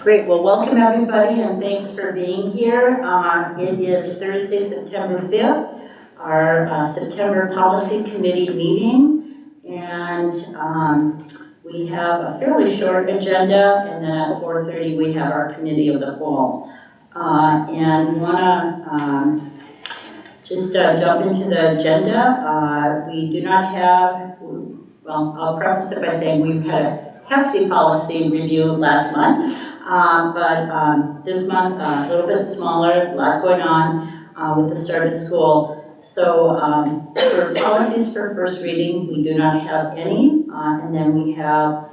Great, well, welcome everybody and thanks for being here. It is Thursday, September 5th, our September Policy Committee meeting. And we have a fairly short agenda, and then at 4:30 we have our Committee of the Whole. And we want to just jump into the agenda. We do not have, well, I'll preface it by saying we've had a hefty policy review last month. But this month, a little bit smaller, a lot going on with the start of school. So for policies for first reading, we do not have any. And then we have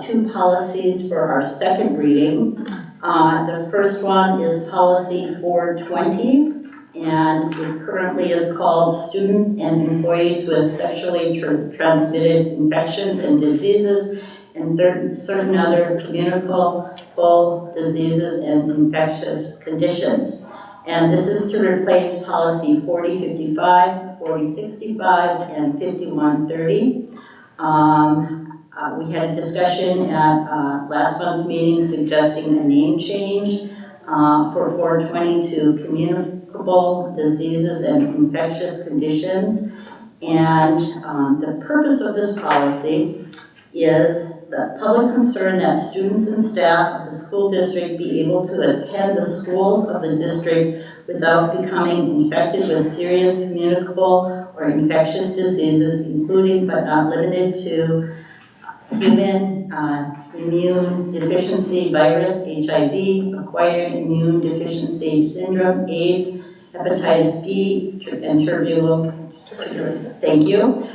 2 policies for our second reading. The first one is policy 420, and it currently is called Student and Employees with Sexually Transmitted Infections and Diseases and certain other communicable diseases and infectious conditions. And this is to replace policy 4055, 4065, and 5130. We had a discussion at last month's meeting suggesting a name change for 420 to communicable diseases and infectious conditions. And the purpose of this policy is the public concern that students and staff of the school district be able to attend the schools of the district without becoming infected with serious communicable or infectious diseases, including but not limited to human immune deficiency virus, HIV, acquired immune deficiency syndrome, AIDS, hepatitis B, and tuberculosis. Thank you.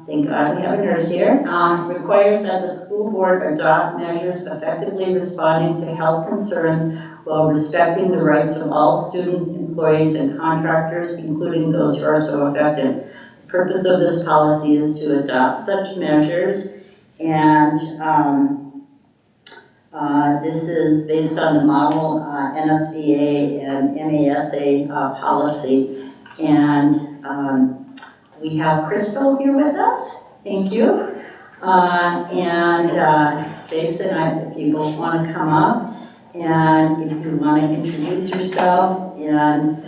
Thank God we have a nurse here. Requires that the school board adopt measures effectively responding to health concerns while respecting the rights of all students, employees, and contractors, including those who are so affected. The purpose of this policy is to adopt such measures, and this is based on the model NSBA and MASA policy. And we have Crystal here with us. Thank you. Jason, if you both want to come up, and if you want to introduce yourself, and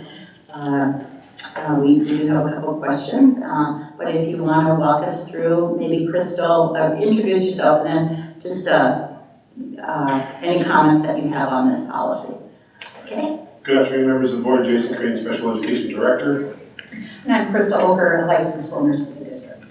we do have a couple questions, but if you want to walk us through, maybe Crystal, introduce yourself, and then just any comments that you have on this policy. Okay. Good afternoon, members of the board. Jason Crane, Special Education Director. And I'm Krista Olker, a licensed school nurse for the district.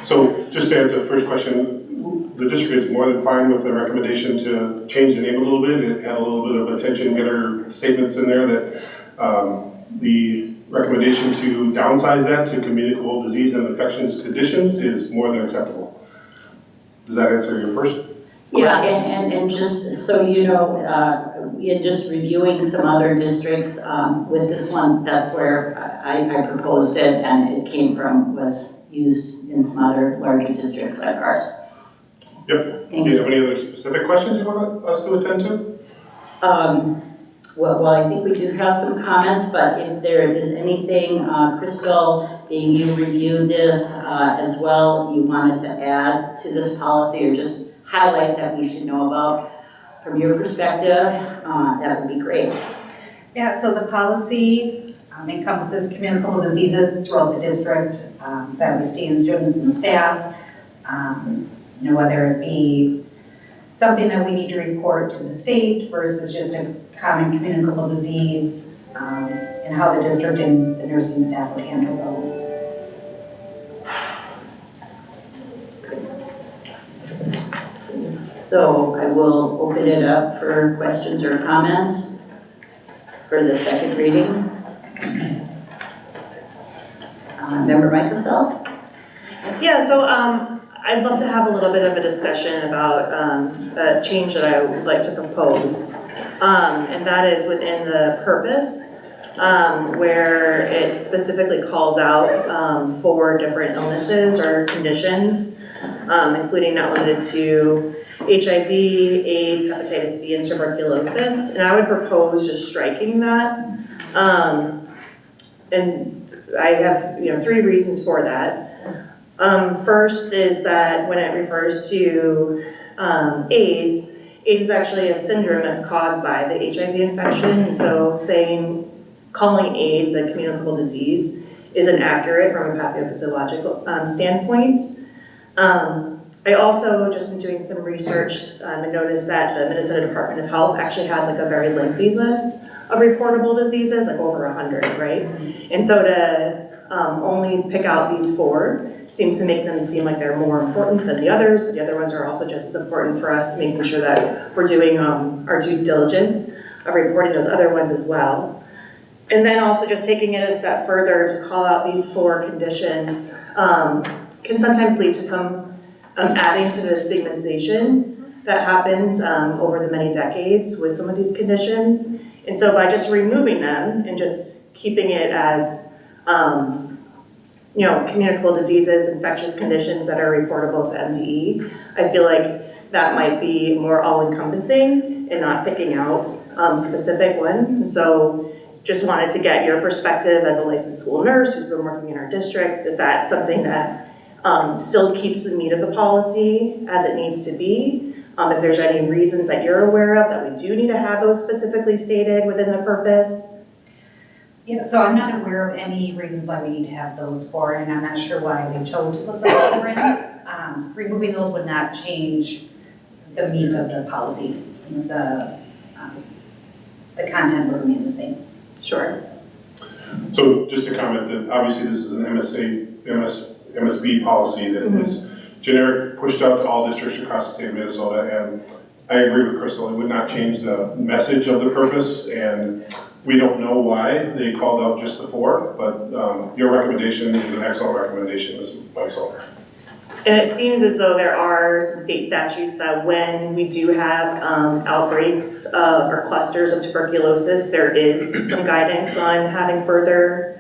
So just to answer the first question, the district is more than fine with the recommendation to change the name a little bit. It had a little bit of attention getter statements in there that the recommendation to downsize that to communicable disease and infectious conditions is more than acceptable. Does that answer your first question? Yeah, and just so you know, in just reviewing some other districts with this one, that's where I proposed it, and it was used in some other larger districts like ours. Yep. Do you have any other specific questions you want us to attend to? Well, I think we do have some comments, but if there is anything, Crystal, being you reviewed this as well, you wanted to add to this policy or just highlight that we should know about from your perspective, that would be great. Yeah, so the policy encompasses communicable diseases throughout the district that we see in students and staff, whether it be something that we need to report to the state versus just a common communicable disease, and how the district and the nursing staff would handle those. So I will open it up for questions or comments for the second reading. Member Microsoft? Yeah, so I'd love to have a little bit of a discussion about a change that I would like to propose. And that is within the purpose, where it specifically calls out 4 different illnesses or conditions, including not limited to HIV, AIDS, hepatitis B, and tuberculosis. And I would propose just striking that. And I have 3 reasons for that. First is that when it refers to AIDS, AIDS is actually a syndrome that's caused by the HIV infection. So calling AIDS a communicable disease is inaccurate from a pathophysiological standpoint. I also just been doing some research and noticed that the Minnesota Department of Health actually has like a very lengthy list of reportable diseases, like over 100, right? And so to only pick out these 4 seems to make them seem like they're more important than the others, but the other ones are also just as important for us, making sure that we're doing our due diligence of reporting those other ones as well. And then also just taking it a step further to call out these 4 conditions can sometimes lead to some adding to the stigmatization that happens over the many decades with some of these conditions. And so by just removing them and just keeping it as communicable diseases, infectious conditions that are reportable to MDE, I feel like that might be more all-encompassing and not picking out specific ones. And so just wanted to get your perspective as a licensed school nurse who's been working in our districts, if that's something that still keeps the meat of the policy as it needs to be. If there's any reasons that you're aware of that we do need to have those specifically stated within the purpose. Yeah, so I'm not aware of any reasons why we need to have those 4, and I'm not sure why we chose to put those 4 in. Removing those would not change the meat of the policy. The content would remain the same. Sure. So just to comment that obviously this is an MSB policy that is generic, pushed out to all districts across the state of Minnesota, and I agree with Crystal, it would not change the message of the purpose, and we don't know why they called out just the 4, but your recommendation is an excellent recommendation, Ms. Weisel. And it seems as though there are some state statutes that when we do have outbreaks or clusters of tuberculosis, there is some guidance on having further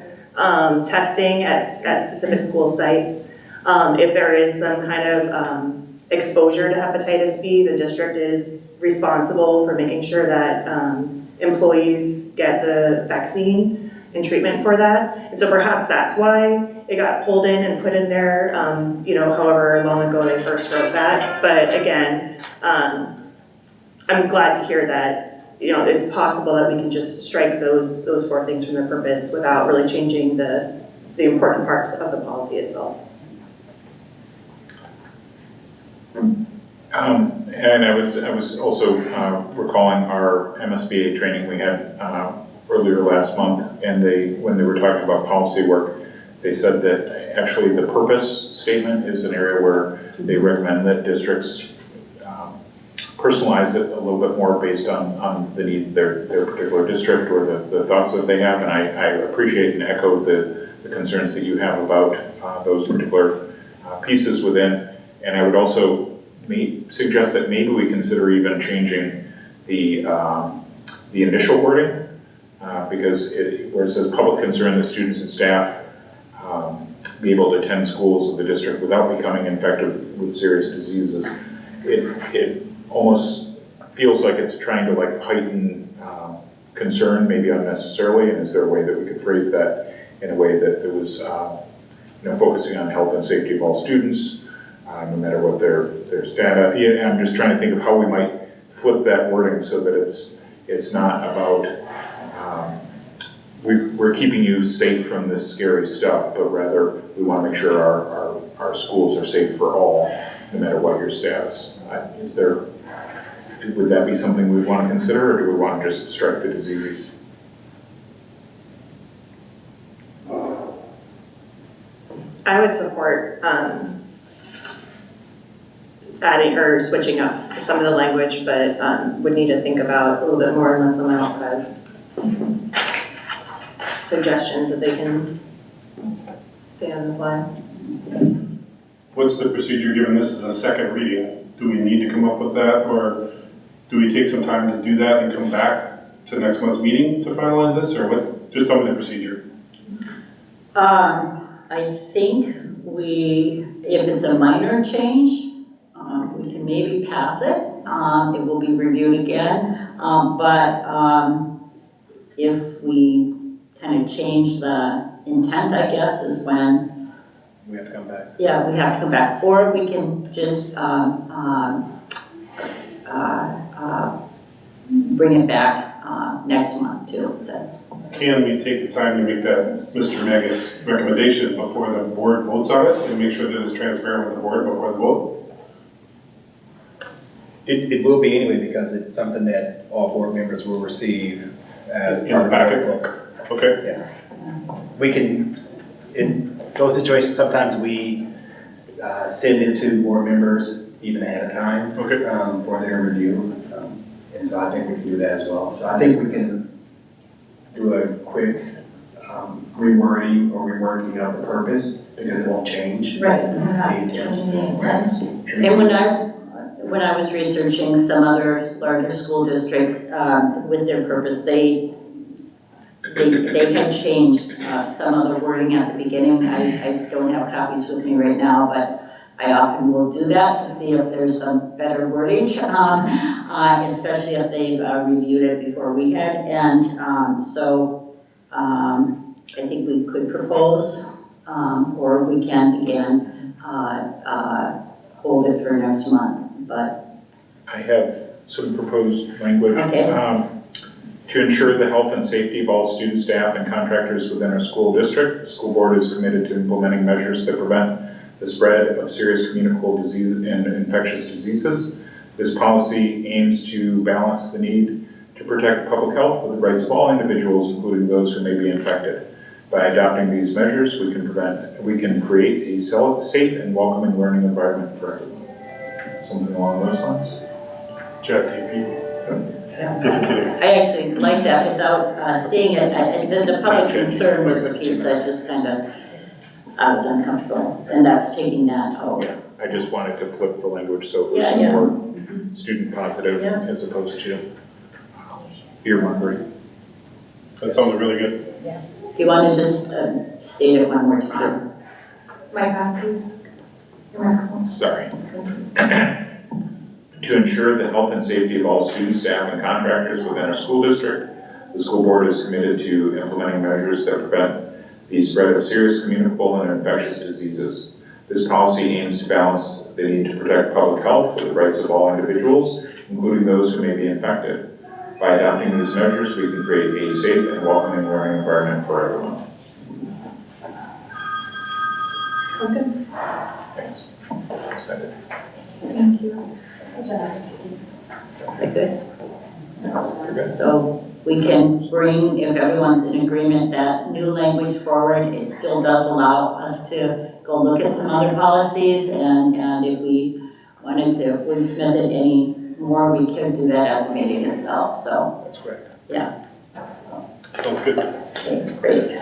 testing at specific school sites. If there is some kind of exposure to hepatitis B, the district is responsible for making sure that employees get the vaccine and treatment for that. And so perhaps that's why it got pulled in and put in there, however long ago they first wrote that. But again, I'm glad to hear that, it's possible that we can just strike those 4 things from the purpose without really changing the important parts of the policy itself. And I was also recalling our MSBA training we had earlier last month, and when they were talking about policy work, they said that actually the purpose statement is an area where they recommend that districts personalize it a little bit more based on the needs of their particular district or the thoughts that they have, and I appreciate and echo the concerns that you have about those particular pieces within. And I would also suggest that maybe we consider even changing the initial wording, because where it says public concern that students and staff be able to attend schools of the district without becoming infected with serious diseases, it almost feels like it's trying to heighten concern, maybe unnecessarily. And is there a way that we could phrase that in a way that it was focusing on health and safety of all students, no matter what their status. Yeah, I'm just trying to think of how we might flip that wording so that it's not about we're keeping you safe from this scary stuff, but rather we want to make sure our schools are safe for all, no matter what your status. Would that be something we want to consider, or do we want to just strike the diseases? I would support adding or switching up some of the language, but would need to think about a little bit more unless someone else has suggestions that they can say on the fly. What's the procedure given this is a second reading? Do we need to come up with that, or do we take some time to do that and come back to next month's meeting to finalize this, or just tell me the procedure? I think if it's a minor change, we can maybe pass it. It will be reviewed again, but if we kind of change the intent, I guess, is when We have to come back. Yeah, we have to come back, or we can just bring it back next month too. That's. Can we take the time to make that Mr. Magus recommendation before the board votes on it and make sure that it's transparent with the board before the vote? It will be anyway, because it's something that all board members will receive as In part of the the packet? book. Okay. Yes. We can, in those situations, sometimes we send it to board members even ahead of time. Okay. For their review. And so I think we can do that as well. So I think we can do a quick rewording or reworking of the purpose, because it won't change. Right. And When I was researching some other larger school districts with their purpose, they had changed some of the wording at the beginning. I don't have copies with me right now, but I often will do that to see if there's some better wording, especially if they've reviewed it before we had. And so I think we could propose, or we can again hold it for next month. But I have some proposed language. Okay. To ensure the health and safety of all students, staff, and contractors within our school district, the school board is committed to implementing measures that prevent the spread of serious communicable disease and infectious diseases. This policy aims to balance the need to protect public health with the rights of all individuals, including those who may be infected. By adopting these measures, we can create a safe and welcoming learning environment for everyone. Something along those lines. Chat TP. I actually like that without seeing it. The public concern was the piece that just kind of, I was uncomfortable, and that's taking that out. Yeah, I just wanted to flip the language so it was Yeah. more student positive Yeah. as opposed to fear-mongering. That sounded really good. Do you want to just state it one more time? Microphone, please. Your microphone. Sorry. To ensure the health and safety of all students, staff, and contractors within our school district, the school board is committed to implementing measures that prevent the spread of serious communicable and infectious diseases. This policy aims to balance the need to protect public health with the rights of all individuals, including those who may be infected. By adopting these measures, we can create a safe and welcoming learning environment for everyone. Okay. Thanks. Excited. Thank you. Good. So we can bring, if everyone's in agreement, that new language forward. It still does allow us to go look at some other policies, and if we wanted to wordsmith it any more, we could do that at the meeting itself. So, That's correct. yeah. So, Sounds good. okay, great.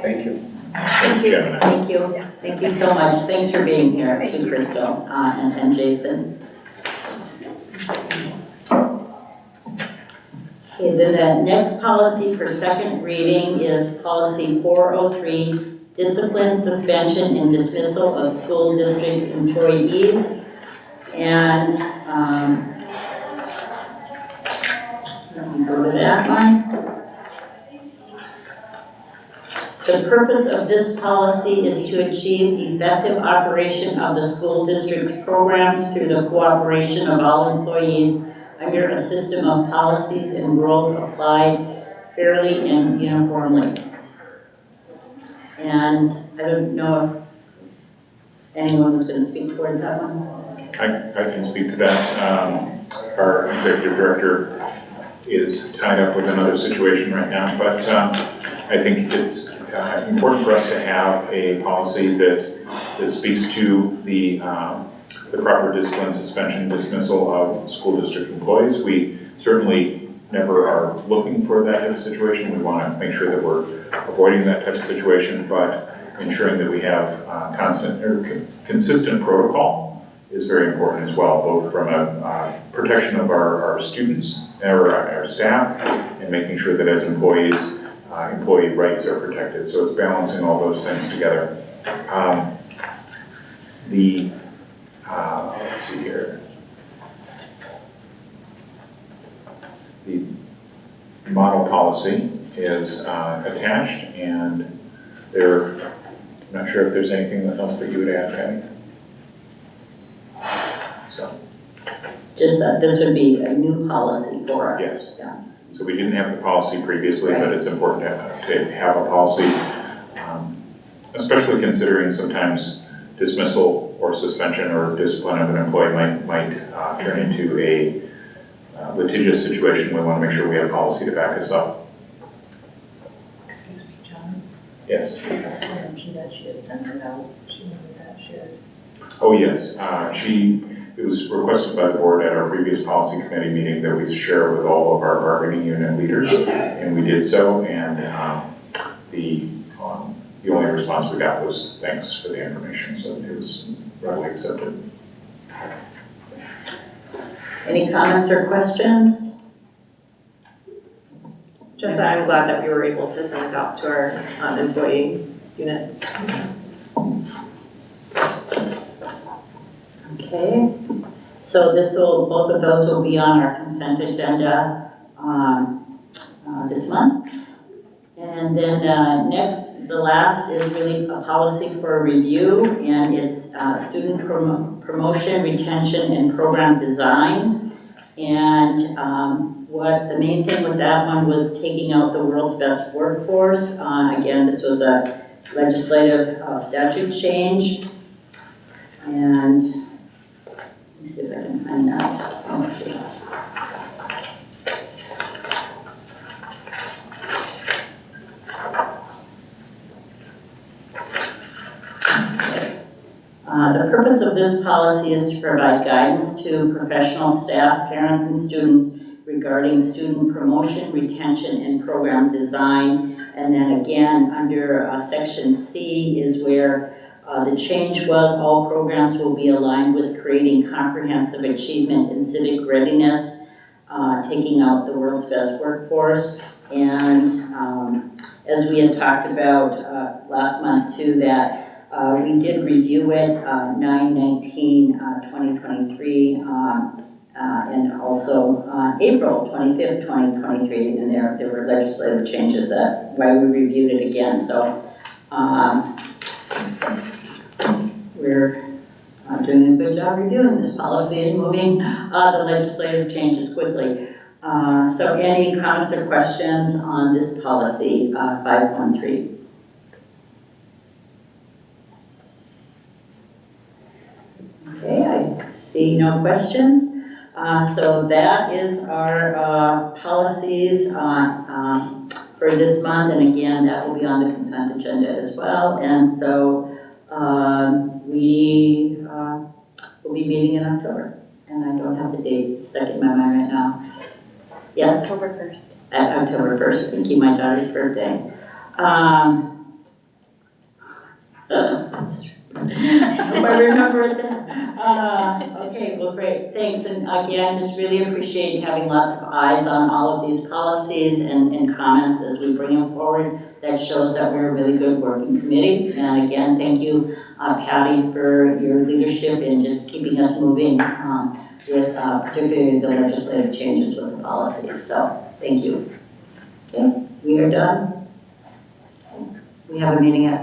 Thank you. Thank you, Gemini. Thank you. Thank you so much. Thanks for being here, thank you, Crystal, and Jason. Okay, then the next policy for second reading is policy 403, discipline, suspension, and dismissal of school district employees. And let me go to that one. The purpose of this policy is to achieve effective operation of the school district's programs through the cooperation of all employees under a system of policies and rules applied fairly and uniformly. And I don't know if anyone was going to speak towards that one. I can speak to that. Our executive director is tied up with another situation right now, but I think it's important for us to have a policy that speaks to the proper discipline, suspension, dismissal of school district employees. We certainly never are looking for that type of situation. We want to make sure that we're avoiding that type of situation, but ensuring that we have constant or consistent protocol is very important as well, both from a protection of our students or our staff, and making sure that as employees, employee rights are protected. So it's balancing all those things together. Let's see here. The model policy is attached, and there I'm not sure if there's anything else that you would add, Patty. So, Just that this would be a new policy for us. Yes. Yeah. so we didn't have the policy previously, but it's important to have a policy, especially considering sometimes dismissal or suspension or discipline of an employee might turn into a litigious situation. We want to make sure we have a policy to back us up. Excuse me, John. Yes. I mentioned that she had sent it out. She knew that she had. Oh, yes. It was requested by the board at our previous policy committee meeting that we share with all of our bargaining unit leaders, and we did so. And the only response we got was thanks for the information, so it was readily accepted. Any comments or questions? Just that I'm glad that we were able to send it out to our employee units. Okay, so both of those will be on our consent agenda this month. And then the last is really a policy for review, and it's student promotion, retention, and program design. And what the main thing with that one was taking out the world's best workforce. Again, this was a legislative statute change. And let me see if I can find that. Oh, see. The purpose of this policy is to provide guidance to professional staff, parents, and students regarding student promotion, retention, and program design. And then again, under section C is where the change was all programs will be aligned with creating comprehensive achievement in civic readiness, taking out the world's best workforce. And as we had talked about last month too, that we did review it 9/19/2023 and also April 25th, 2023, and there were legislative changes that why we reviewed it again. So we're doing a good job reviewing this policy and moving the legislative changes quickly. So any comments or questions on this policy 513? Okay, I see no questions. So that is our policies for this month, and again, that will be on the consent agenda as well. And so we will be meeting in October, and I don't have the date stuck in my mind right now. Yes? October 1st. At October 1st, thank you, my daughter's birthday. Hope I remembered that. Okay, well, great, thanks. And again, just really appreciate having lots of eyes on all of these policies and comments as we bring them forward. That shows that we're a really good working committee. And again, thank you, Patty, for your leadership in just keeping us moving with particularly the legislative changes with the policies. So thank you. Okay, we are done. We have a meeting at 4.